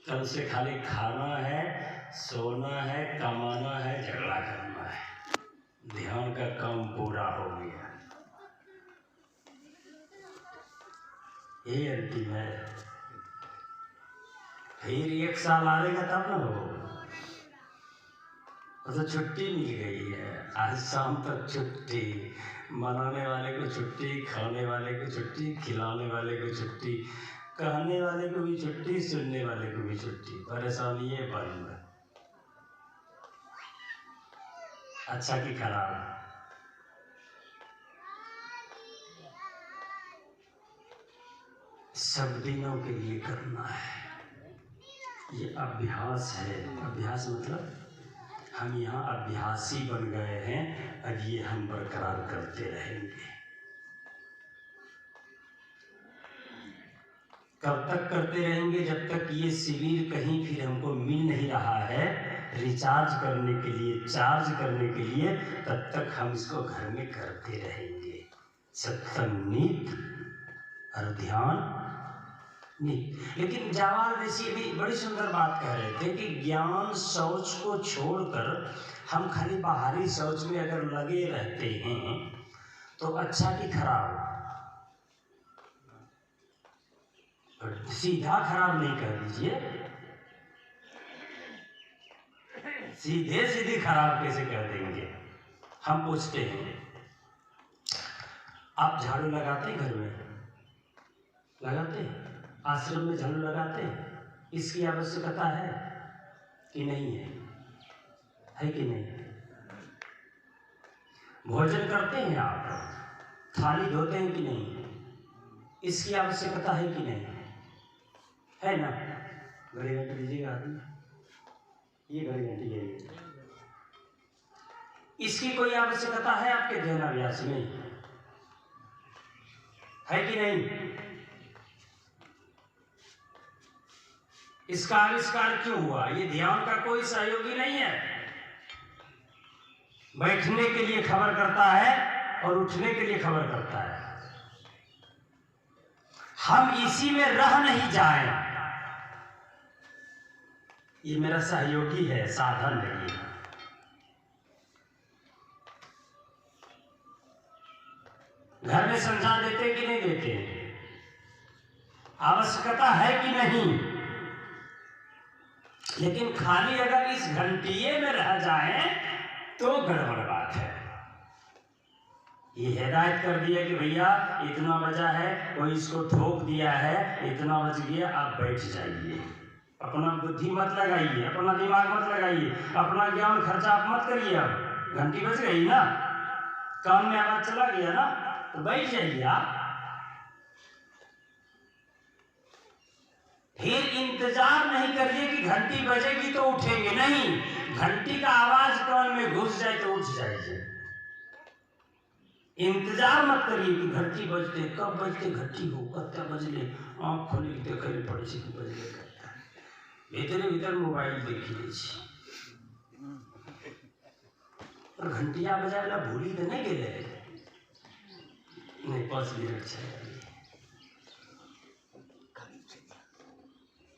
कल से खाली खाना है, सोना है, कमाना है, झगड़ा करना है। ध्यान का काम पूरा हो गया। ये अंतिम है। फिर 1 साल आएगा तब ना हो। तो छुट्टी मिल गई है, आज शाम तक छुट्टी। मनाने वाले को छुट्टी, खाने वाले को छुट्टी, खिलाने वाले को छुट्टी, कहने वाले को भी छुट्टी, सुनने वाले को भी छुट्टी। परेशानी है बंद। अच्छा कि खराब? सब दिनों के लिए करना है। ये अभ्यास है। अभ्यास मतलब हम यहाँ अभ्यासी बन गए हैं। अब ये हम बरकरार करते रहेंगे। कब तक करते रहेंगे? जब तक ये शिविर कहीं फिर हमको मिल नहीं रहा है रिचार्ज करने के लिए, चार्ज करने के लिए, तब तक हम इसको घर में करते रहेंगे। सत्संग नित और ध्यान नित। लेकिन जावाल ऋषि भी बड़ी सुंदर बात कह रहे थे कि ज्ञान शौच को छोड़कर हम खाली बाहरी शौच में अगर लगे रहते हैं तो अच्छा कि खराब? सीधा खराब नहीं कह दीजिए, सीधे सीधे खराब कैसे कह देंगे? हम पूछते हैं, आप झाड़ू लगाते हैं? घर में लगाते हैं? आश्रम में झाड़ू लगाते हैं? इसकी आवश्यकता है कि नहीं है? है कि नहीं? भोजन करते हैं आप? थाली धोते हैं कि नहीं? इसकी आवश्यकता है कि नहीं? है ना? घड़ी घंटी दीजिएगा आदमी, ये घड़ी घंटी है, इसकी कोई आवश्यकता है आपके ध्यानाभ्यास में? है कि नहीं? इसका आविष्कार क्यों हुआ? ये ध्यान का कोई सहयोगी नहीं है। बैठने के लिए खबर करता है और उठने के लिए खबर करता है। हम इसी में रह नहीं जाए, ये मेरा सहयोगी है, साधन है ये। घर में समझा देते कि नहीं देते? आवश्यकता है कि नहीं? लेकिन खाली अगर इस घंटिये में रह जाए तो गड़बड़ बात है। ये हिदायत कर दिया कि भैया इतना बजा है, कोई इसको ठोक दिया है, इतना बज गया, आप बैठ जाइए। अपना बुद्धि मत लगाइए, अपना दिमाग मत लगाइए, अपना ज्ञान खर्चा आप मत करिए। अब घंटी बज गई ना, कान में आवाज चला गया ना, तो बैठ जाइए आप। फिर इंतजार नहीं करिए कि घंटी बजेगी तो उठेंगे, नहीं। घंटी का आवाज कान में घुस जाए तो उठ जाइए। इंतजार मत करिए कि घंटी बजते, कब बजते घंटी हो, कब बजले, आँख खोली देखे पड़े से कि बजले करता है। भीतरे भीतर मोबाइल देखी लीजिए और घंटिया बजाएला भूली तो नहीं गए, नहीं 5 मिनट चाहिए।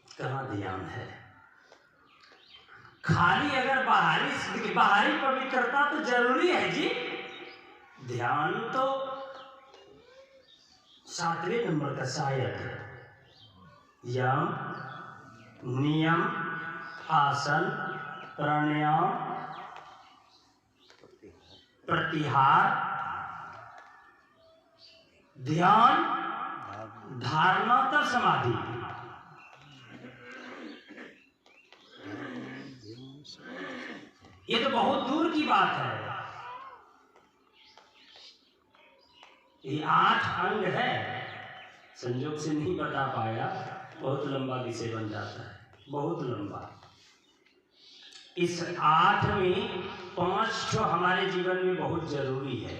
कहाँ ध्यान है? खाली अगर बाहरी पवित्रता तो जरूरी है जी। ध्यान तो 7वें नंबर का शायद है। यम, नियम, आसन, प्राणायाम, प्रत्याहार, ध्यान, धारणा तब समाधि। ये तो बहुत दूर की बात है। ये 8 अंग है, संयोग से नहीं बता पाया, बहुत लंबा विषय बन जाता है, बहुत लंबा। इस 8 में 5 तो हमारे जीवन में बहुत जरूरी है।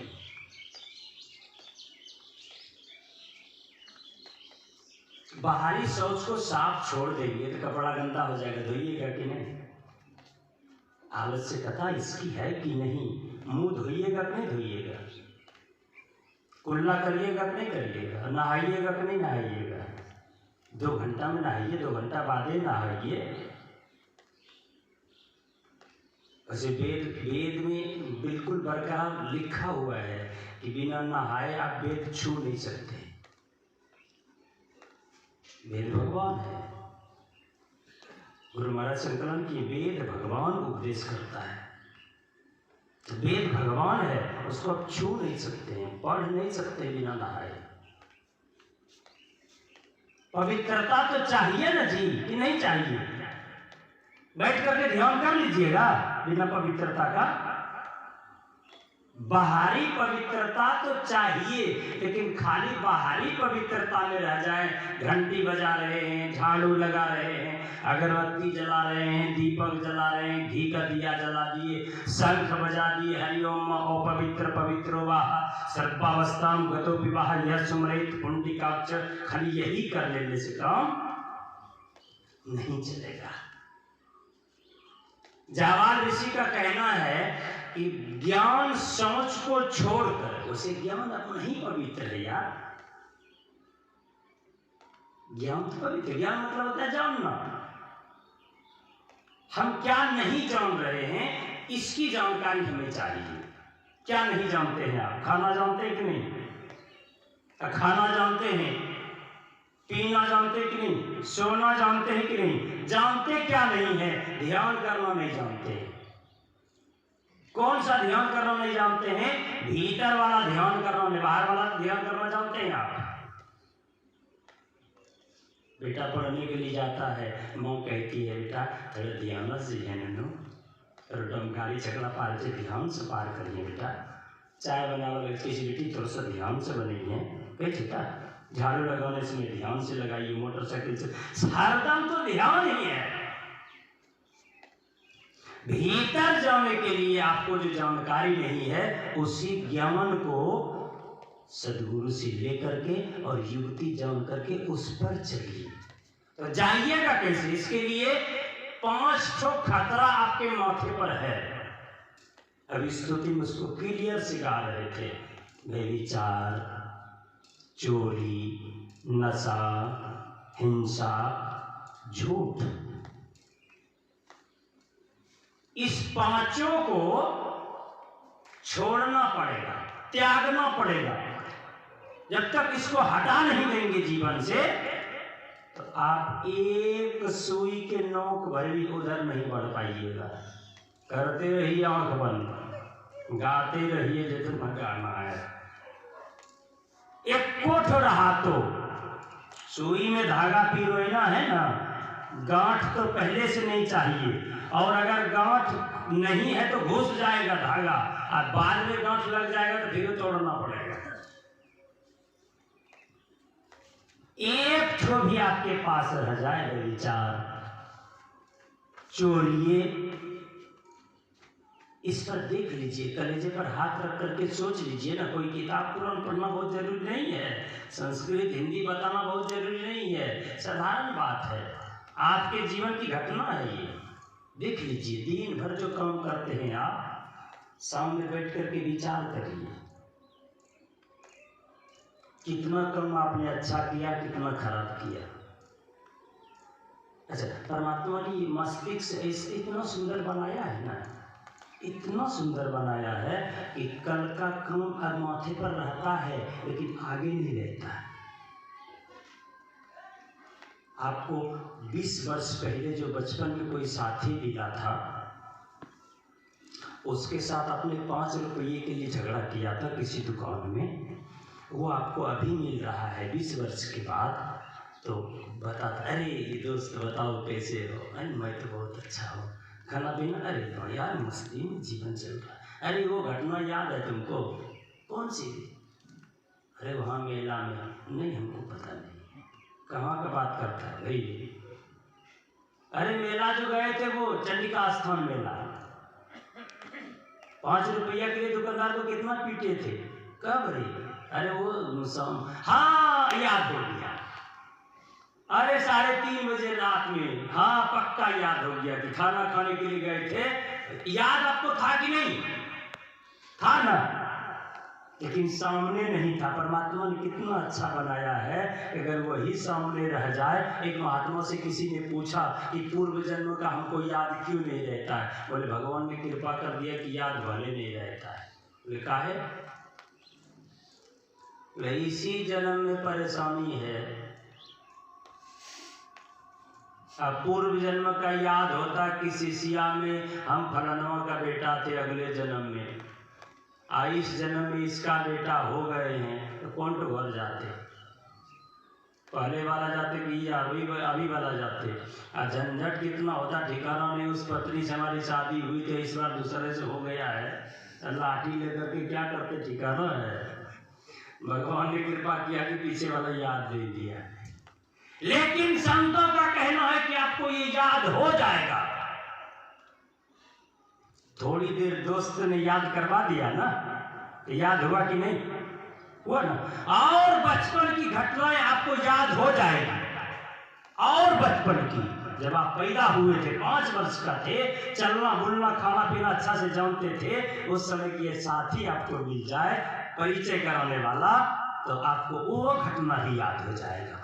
बाहरी शौच को साफ छोड़ देंगे तो कपड़ा गंदा हो जाएगा, धोइएगा कि नहीं? आवश्यकता इसकी है कि नहीं? मुंह धोइएगा कि नहीं धोइएगा? कुल्ला करिएगा कि नहीं करिएगा? नहाइएगा कि नहीं नहाइएगा? 2 घंटा में नहाइए, 2 घंटा बाद ही नहाइए। वैसे वेद में बिल्कुल बरकरार लिखा हुआ है कि बिना नहाए आप वेद छू नहीं सकते। वेद भगवान है, गुरु महाराज संकलन की वेद भगवान उपदेश करता है। तो वेद भगवान है, उसको आप छू नहीं सकते हैं, पढ़ नहीं सकते बिना नहाए। पवित्रता तो चाहिए ना जी, कि नहीं चाहिए? बैठ करके ध्यान कर लीजिएगा बिना पवित्रता का। बाहरी पवित्रता तो चाहिए, लेकिन खाली बाहरी पवित्रता में रह जाए, घंटी बजा रहे हैं, झाड़ू लगा रहे हैं, अगरबत्ती जला रहे हैं, दीपक जला रहे हैं, घी का दिया जला दिए, शंख बजा दिए, हरिओम अपवित्र पवित्रो वाह सर्वावस्थाम गतो विवाह यह सुमरित पुंडिकाक्ष, खाली यही कर लेने से काम नहीं चलेगा। जावाल ऋषि का कहना है कि ज्ञान समझ को छोड़कर, उसे ज्ञान अपना ही पवित्र है यार। ज्ञान तो पवित्र, ज्ञान मतलब होता है जानना। हम क्या नहीं जान रहे हैं इसकी जानकारी हमें चाहिए। क्या नहीं जानते हैं आप? खाना जानते हैं कि नहीं? खाना जानते हैं, पीना जानते हैं कि नहीं? सोना जानते हैं कि नहीं? जानते क्या नहीं है? ध्यान करना नहीं जानते। कौन सा ध्यान करना नहीं जानते हैं? भीतर वाला ध्यान करना नहीं, बाहर वाला ध्यान करना जानते हैं आप? बेटा पढ़ने के लिए जाता है, माँ कहती है बेटा थोड़ा ध्यान से है नन्नू, गाड़ी चकला पार से ध्यान से पार करिए बेटा। चाय बनाने किसी बेटी थोड़ा सा ध्यान से बनेगी, कह बेटा झाड़ू लगाने से ध्यान से लगाइए, मोटरसाइकिल से, हरदम तो ध्यान ही है। भीतर जाने के लिए आपको जो जानकारी नहीं है, उसी ज्ञान को सदगुरु से लेकर के और युक्ति जान करके उस पर चलिए। तो जाइएगा कैसे? इसके लिए 5 खतरा आपके माथे पर है। अभी स्तुति में उसको क्लियर सिखा रहे थे, व्यभिचार, चोरी, नशा, हिंसा, झूठ, इस 5 को छोड़ना पड़ेगा, त्यागना पड़ेगा। जब तक इसको हटा नहीं देंगे जीवन से, तो आप एक सुई के नोक भर भी उधर नहीं बढ़ पाइएगा। करते रहिए आंख बंद, गाते रहिए जितना गाना है। एक कोठ रहा तो सुई में धागा पिरोना है ना, गांठ तो पहले से नहीं चाहिए, और अगर गांठ नहीं है तो घुस जाएगा धागा, और बाद में गांठ लग जाएगा तो फिर तोड़ना पड़ेगा। एक ठो भी आपके पास रह जाए विचार, चोरिए, इस पर देख लीजिए, कलेजे पर हाथ रख करके सोच लीजिए ना। कोई किताब कुरान पढ़ना बहुत जरूरी नहीं है, संस्कृत हिंदी बताना बहुत जरूरी नहीं है, साधारण बात है, आपके जीवन की घटना है ये। देख लीजिए, दिन भर जो काम करते हैं आप, सामने बैठ करके विचार करिए, कितना काम आपने अच्छा किया, कितना खराब किया। अच्छा, परमात्मा ने मस्तिष्क इतना सुंदर बनाया है ना, इतना सुंदर बनाया है कि कल का काम अब माथे पर रहता है लेकिन आगे नहीं रहता है। आपको 20 वर्ष पहले जो बचपन में कोई साथी मिला था, उसके साथ आपने 5 रुपये के लिए झगड़ा किया था किसी दुकान में, वो आपको अभी मिल रहा है 20 वर्ष के बाद, तो बताता, अरे ये दोस्त बताओ कैसे हो? अरे मैं तो बहुत अच्छा हूँ, खाना पीना, अरे यार मस्ती में जीवन चल रहा है। अरे वो घटना याद है तुमको? कौन सी? अरे वहाँ मेला में, नहीं हमको पता नहीं, कहाँ का बात करता है भाई? अरे मेला जो गए थे वो चंडिका स्थान मेला, 5 रुपया के लिए दुकानदार को कितना पीटे थे? कब रे? अरे वो हाँ याद हो गया, अरे 3:30 बजे रात में, हाँ पक्का याद हो गया कि खाना खाने के लिए गए थे। याद आपको था कि नहीं था ना? लेकिन सामने नहीं था। परमात्मा ने कितना अच्छा बनाया है, अगर वही सामने रह जाए। एक महात्मा से किसी ने पूछा कि पूर्व जन्म का हमको याद क्यों नहीं रहता है? बोले भगवान ने कृपा कर दिया कि याद भले नहीं रहता है। बोले काहे? इसी जन्म में परेशानी है। अब पूर्व जन्म का याद होता कि शिष्या में हम फलानवा का बेटा थे, अगले जन्म में इस जन्म में इसका बेटा हो गए हैं, तो कौन तो घर जाते? पहले वाला जाते कि अभी वाला जाते। झंझट कितना होता, ठिकाना नहीं। उस पत्नी से हमारी शादी हुई थी, इस बार दूसरे से हो गया है, लाठी लेकर के क्या करते, ठिकाना है। भगवान ने कृपा किया कि पीछे वाला याद दे दिया। लेकिन संतों का कहना है कि आपको ये याद हो जाएगा। थोड़ी देर दोस्त ने याद करवा दिया ना, तो याद हुआ कि नहीं हुआ ना। और बचपन की घटनाएं आपको याद हो जाएगी। और बचपन की, जब आप पैदा हुए थे, 5 वर्ष का थे, चलना बुलना खाना पीना अच्छा से जानते थे, उस समय की साथी आपको मिल जाए परिचय कराने वाला, तो आपको वो घटना ही याद हो जाएगा।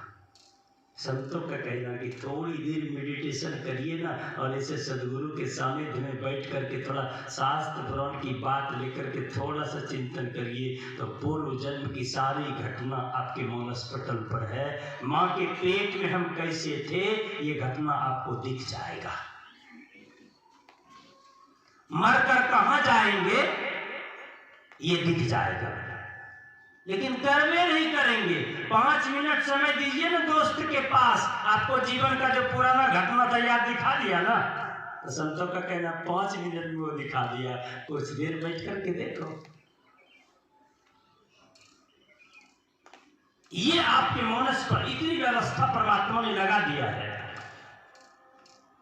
संतों का कहना कि थोड़ी देर मेडिटेशन करिए ना, और ऐसे सदगुरु के सानिध्य में बैठ करके थोड़ा शास्त्र पुराण की बात लेकर के थोड़ा सा चिंतन करिए, तो पूर्व जन्म की सारी घटना आपके मानस पटल पर है। माँ के पेट में हम कैसे थे, ये घटना आपको दिख जाएगा। मरकर कहाँ जाएंगे, ये दिख जाएगा। लेकिन कर्मे नहीं करेंगे। 5 मिनट समय दीजिए ना दोस्त के पास, आपको जीवन का जो पुराना घटना था याद दिखा दिया ना। तो संतों का कहना 5 मिनट में वो दिखा दिया, कुछ देर बैठ करके देखो। ये आपके मानस पर इतनी व्यवस्था परमात्मा ने लगा दिया है।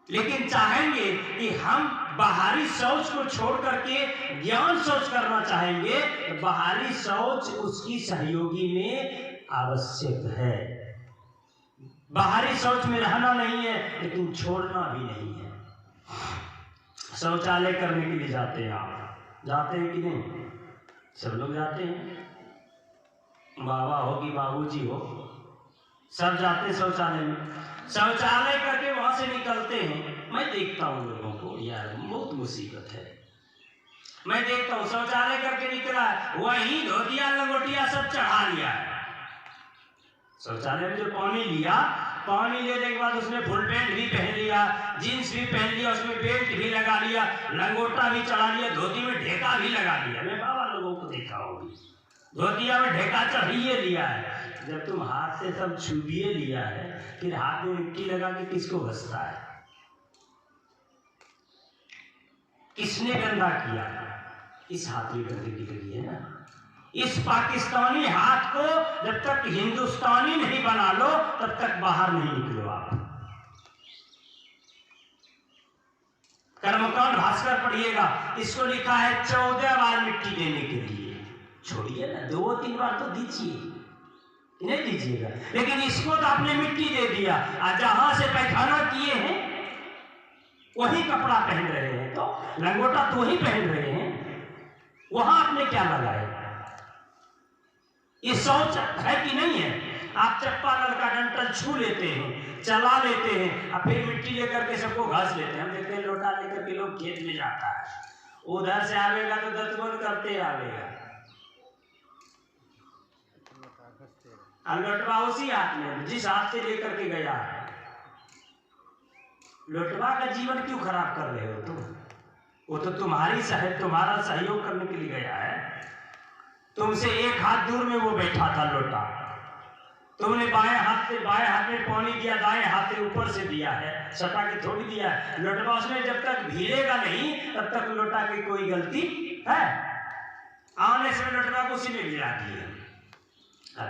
लेकिन चाहेंगे कि हम बाहरी सोच को छोड़ करके ज्ञान सोच करना चाहेंगे, तो बाहरी सोच उसकी सहयोगी में आवश्यक है। बाहरी सोच में रहना नहीं है, लेकिन छोड़ना भी नहीं है। शौचालय करने के लिए जाते हैं, आप जाते हैं कि नहीं? सब लोग जाते हैं, बाबा हो कि बाबूजी हो, सब जाते शौचालय में। शौचालय करके वहां से निकलते हैं, मैं देखता हूँ लोगों को, यार बहुत मुसीबत है। मैं देखता हूँ शौचालय करके निकला, वही धोतिया लंगोटिया सब चढ़ा लिया है। शौचालय में जो पानी लिया, पानी लेने के बाद उसमें फुल पैंट भी पहन लिया, जीन्स भी पहन लिया, उसमें बेल्ट भी लगा लिया, लंगोटा भी चढ़ा लिया, धोती में ढेका भी लगा लिया। मैं बाबा लोगों को देखा होगी, धोतिया में ढेका चढ़िए लिया है। जब तुम हाथ से सब छुबिए लिया है, फिर हाथ में मिट्टी लगा के किसको घसता है? किसने गंदा किया? इस हाथ में गंदगी लगी है ना। इस पाकिस्तानी हाथ को जब तक हिंदुस्तानी नहीं बना लो, तब तक बाहर नहीं निकलो आप। कर्मकांड भास्कर पढ़िएगा, इसको लिखा है 14 बार मिट्टी देने के लिए। छोड़िए ना, 2-3 बार तो दीजिए, नहीं दीजिएगा। लेकिन इसको तो आपने मिट्टी दे दिया, और जहां से पैखाना किए हैं वही कपड़ा पहन रहे हैं, तो लंगोटा तो वही पहन रहे हैं, वहां आपने क्या लगाया? ये शौच है कि नहीं है? आप चप्पा लड़का डंटल छू लेते हैं, चला लेते हैं, और फिर मिट्टी लेकर के सबको घास लेते हैं। हम देखते हैं लोटा लेकर के लोग खेत में जाता है, उधर से आवेगा तो दतवन करते आवेगा, लोटवा उसी हाथ में जिस हाथ से लेकर के गया है। लोटवा का जीवन क्यों खराब कर रहे हो तुम? वो तो तुम्हारा सहयोग करने के लिए गया है। तुमसे एक हाथ दूर में वो बैठा था लोटा, तुमने बाएं हाथ में पानी दिया, दाएं हाथ से ऊपर से दिया है, सटा के थोड़ी दिया है। लोटवा उसमें जब तक भीलेगा नहीं, तब तक लोटा की कोई गलती है? आने से लोटवा को उसी में गिरा दिया,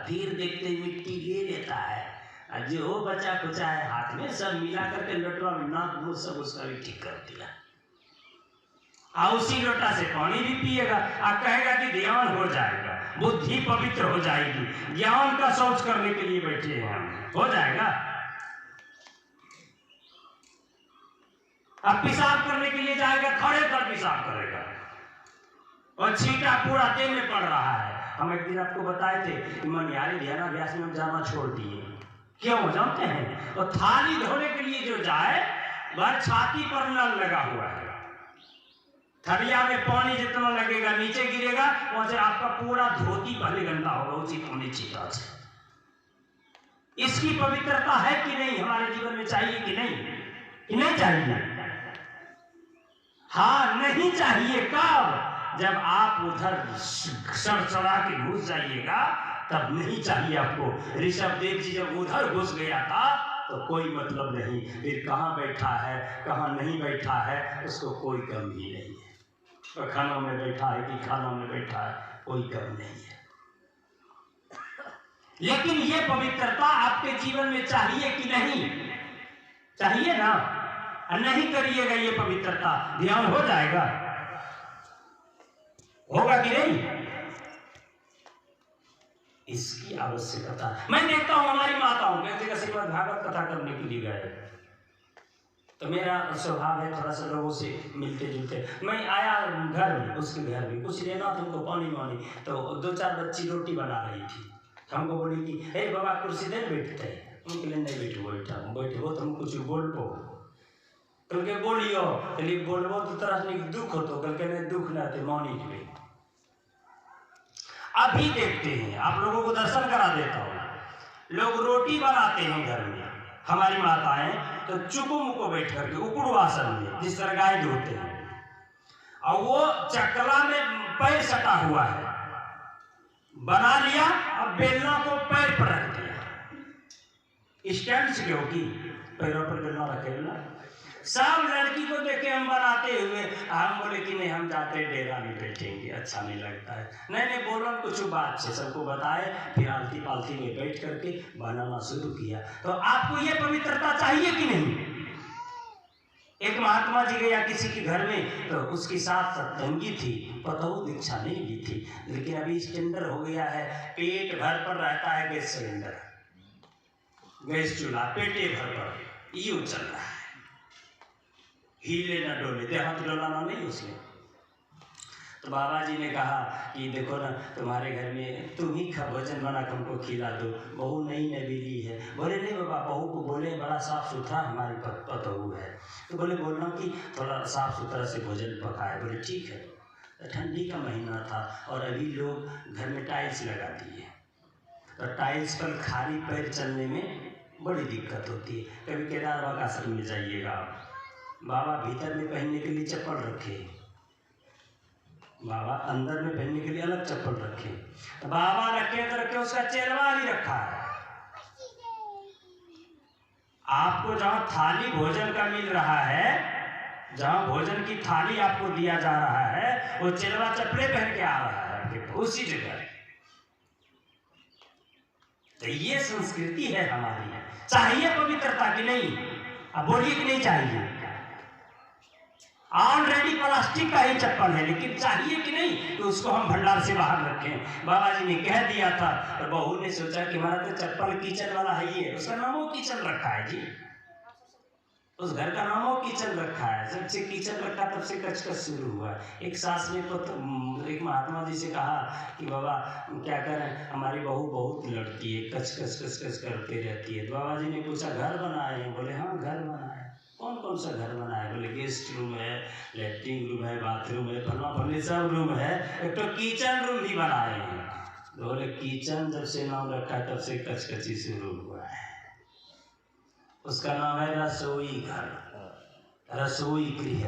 फिर देखते मिट्टी ले लेता है, जो बचा कुचा है हाथ में सब मिला करके लोटवा में नाक मुंह सब उसका भी ठीक कर दिया। उसी लोटा से पानी भी पिएगा, आप कहेगा कि ध्यान हो जाएगा, बुद्धि पवित्र हो जाएगी। ज्ञान का शौच करने के लिए बैठे हैं हम, हो जाएगा। अब पेशाब करने के लिए जाएगा, खड़े कर पेशाब करेगा, और छींटा पूरा देह में पड़ रहा है, हम एक दिन आपको बताए थे कि मनिहारी ध्यानाभ्यास में हम जाना छोड़ दिए। क्यों जानते हैं? और थाली धोने के लिए जो जाए वह छाती पर नल लगा हुआ है, थरिया में पानी जितना लगेगा नीचे गिरेगा, वहां से आपका पूरा धोती पहले गंदा होगा, उचित होनी चाहिए। इसकी पवित्रता है कि नहीं हमारे जीवन में? चाहिए कि नहीं? कि नहीं चाहिए? हाँ, नहीं चाहिए। कब? जब आप उधर सड़सड़ा के घुस जाइएगा तब नहीं चाहिए आपको। ऋषभ देव जी जब उधर घुस गया था तो कोई मतलब नहीं, फिर कहाँ बैठा है कहाँ नहीं बैठा है उसको कोई गम ही नहीं है। तो खानों में बैठा है कि खानों में बैठा है, कोई गम नहीं है। लेकिन ये पवित्रता आपके जीवन में चाहिए कि नहीं? चाहिए ना? नहीं करिएगा ये पवित्रता, ध्यान हो जाएगा? होगा कि नहीं? इसकी आवश्यकता। मैं देखता हूं हमारी माताओं के श्रीमद् भागवत कथा करने के लिए गए तो मेरा स्वभाव है थोड़ा सा लोगों से मिलते जुलते। मैं आया घर में, उसके घर में कुछ लेना था, उनको पानी वानी, तो 2-4 बच्ची रोटी बना रही थी। हमको बोली कि हे बाबा कुर्सी दे बैठते हैं। उनके लिए नहीं बैठे वो तुम कुछ बोल पो कल के बोलियो बोलबो तो तरह से दुख हो तो कल के नहीं दुख ना थे मौनी के। अभी देखते हैं, आप लोगों को दर्शन करा देता हूँ। लोग रोटी बनाते हैं घर में, हमारी माताएं तो चुको मुको बैठ करके उकड़ू आसन में, जिस तरह गाय धोते हैं, और वो चकला में पैर सटा हुआ है, बना लिया, अब बेलना को पैर पर रख दिया। स्टैंड से क्यों की पैरों पर बेलना रखेगा। सब लड़की को देखे हम बनाते हुए, हम बोले कि नहीं हम जाते डेरा में बैठेंगे, अच्छा नहीं लगता है। नहीं बोलो कुछ बात से सबको बताए, फिर आलती पालती में बैठ करके बनाना शुरू किया। तो आपको ये पवित्रता चाहिए कि नहीं? एक महात्मा जी गया किसी के घर में, तो उसके साथ सत्संगी थी, पतहु दीक्षा नहीं ली थी, लेकिन अभी स्टैंडर्ड हो गया है, पेट भर पर रहता है गैस सिलेंडर, गैस चूल्हा पेटे भर पर यूं चल रहा है, हिले न डोले, देहात डोलाना नहीं उसने। तो बाबा जी ने कहा कि देखो ना तुम्हारे घर में तुम ही भोजन बना हमको खिला दो, बहू नई नबीली है। बोले नहीं बाबा, बहू को बोले बड़ा साफ सुथरा हमारी पतहू है, तो बोले बोलना कि थोड़ा साफ सुथरा से भोजन पकाए। बोले ठीक है। तो ठंडी का महीना था और अभी लोग घर में टाइल्स लगा दिए, तो टाइल्स पर खाली पैर चलने में बड़ी दिक्कत होती है। कभी केदार बाबा आश्रम में जाइएगा, बाबा भीतर में पहनने के लिए चप्पल रखे, बाबा अंदर में पहनने के लिए अलग चप्पल रखे, बाबा रखे तो रखे, उसका चेलवा भी रखा है। आपको जहां थाली भोजन का मिल रहा है, जहां भोजन की थाली आपको दिया जा रहा है, वो चेलवा चप्पले पहन के आ रहा है आपके उसी जगह। तो ये संस्कृति है हमारी। चाहिए पवित्रता की नहीं? अब बोलिए कि नहीं चाहिए? ऑलरेडी प्लास्टिक का ही चप्पल है, लेकिन चाहिए कि नहीं तो उसको हम भंडार से बाहर रखें। बाबा जी ने कह दिया था, तो बहू ने सोचा कि हमारा तो चप्पल किचन वाला है, ये उसका नामो किचन रखा है जी, उस घर का नामो किचन रखा है। जब से किचन रखा तब से कचकच शुरू हुआ। एक सास ने तो एक महात्मा जी से कहा कि बाबा क्या करें, हमारी बहू बहुत लड़ती है, कचकच करती रहती है। बाबा जी ने पूछा घर बनाए? बोले हाँ घर बनाए। कौन कौन सा घर बना है? बोले गेस्ट रूम है, लैट्रिन रूम है, बाथरूम है, फलना सब रूम है, एक तो किचन रूम भी बनाए हैं। बोले किचन जब से नाम रखा है तब से कचकची शुरू हुआ है। उसका नाम है रसोई घर, रसोई गृह।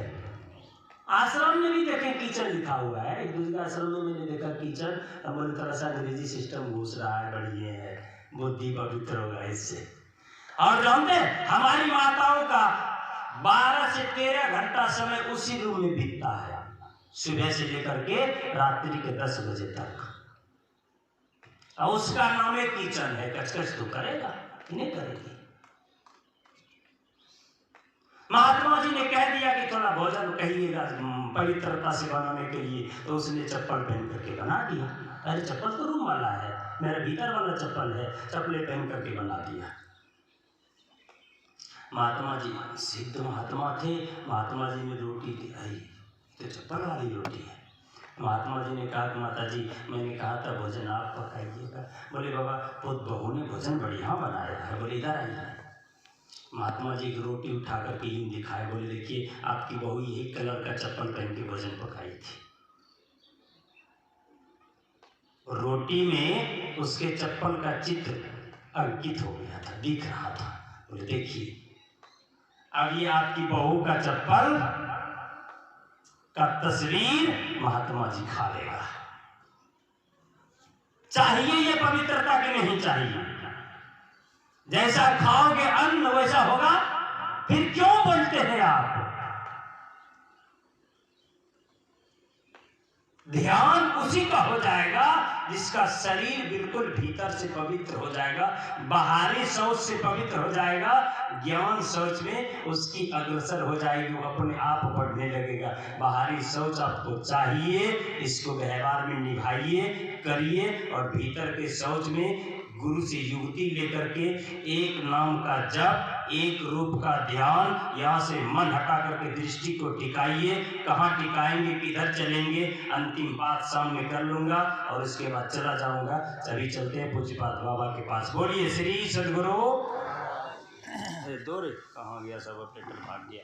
आश्रम में भी देखें किचन लिखा हुआ है, एक दूसरे आश्रम में मैंने देखा किचन। अब बोले थोड़ा सा अंग्रेजी सिस्टम घुस रहा है, बढ़िया है, बुद्धि पवित्र होगा इससे। और जानते हमारी माताओं का 12 से 13 घंटा समय उसी रूम में बीतता है, सुबह से लेकर के रात्रि के 10 बजे तक। और उसका नाम है किचन है। कचकच तो करेगा कि नहीं करेगी? महात्मा जी ने कह दिया कि थोड़ा भोजन कहिएगा पवित्रता से बनाने के लिए, तो उसने चप्पल पहन करके बना दिया। अरे चप्पल तो रूम वाला है, मेरा भीतर वाला चप्पल है, चप्पलें पहन करके बना दिया। महात्मा जी सिद्ध महात्मा थे, महात्मा जी ने रोटी दिखाई तो चप्पल वाली रोटी है। महात्मा जी ने कहा कि माता जी मैंने कहा था भोजन आप पकाइएगा। बोले बाबा पुत बहू ने भोजन बढ़िया बनाया है। बोले इधर आइए। महात्मा जी की रोटी उठा कर यूं दिखाए, बोले देखिए आपकी बहू यही कलर का चप्पल पहन के भोजन पकाई थी। रोटी में उसके चप्पल का चित्र अंकित हो गया था, दिख रहा था। बोले देखिए अब ये आपकी बहू का चप्पल का तस्वीर महात्मा जी खा लेगा। चाहिए ये पवित्रता की नहीं चाहिए? जैसा खाओगे अन्न वैसा होगा। फिर क्यों बोलते हैं आप? ध्यान उसी का हो जाएगा जिसका शरीर बिल्कुल भीतर से पवित्र हो जाएगा, बाहरी शौच से पवित्र हो जाएगा, ज्ञान शौच में उसकी अग्रसर हो जाएगी, वो अपने आप बढ़ने लगेगा। बाहरी शौच आपको चाहिए, इसको व्यवहार में निभाइए, करिए, और भीतर के शौच में गुरु से युक्ति लेकर के एक नाम का जप, एक रूप का ध्यान, यहाँ से मन हटा करके दृष्टि को टिकाइए। कहाँ टिकाएंगे, किधर चलेंगे, अंतिम बात सामने कर लूंगा और उसके बाद चला जाऊंगा। सभी चलते हैं पूज्यपाद बाबा के पास। बोलिए श्री सद्गुरु। दो रे कहाँ गया, सब ऑपरेटर भाग गया।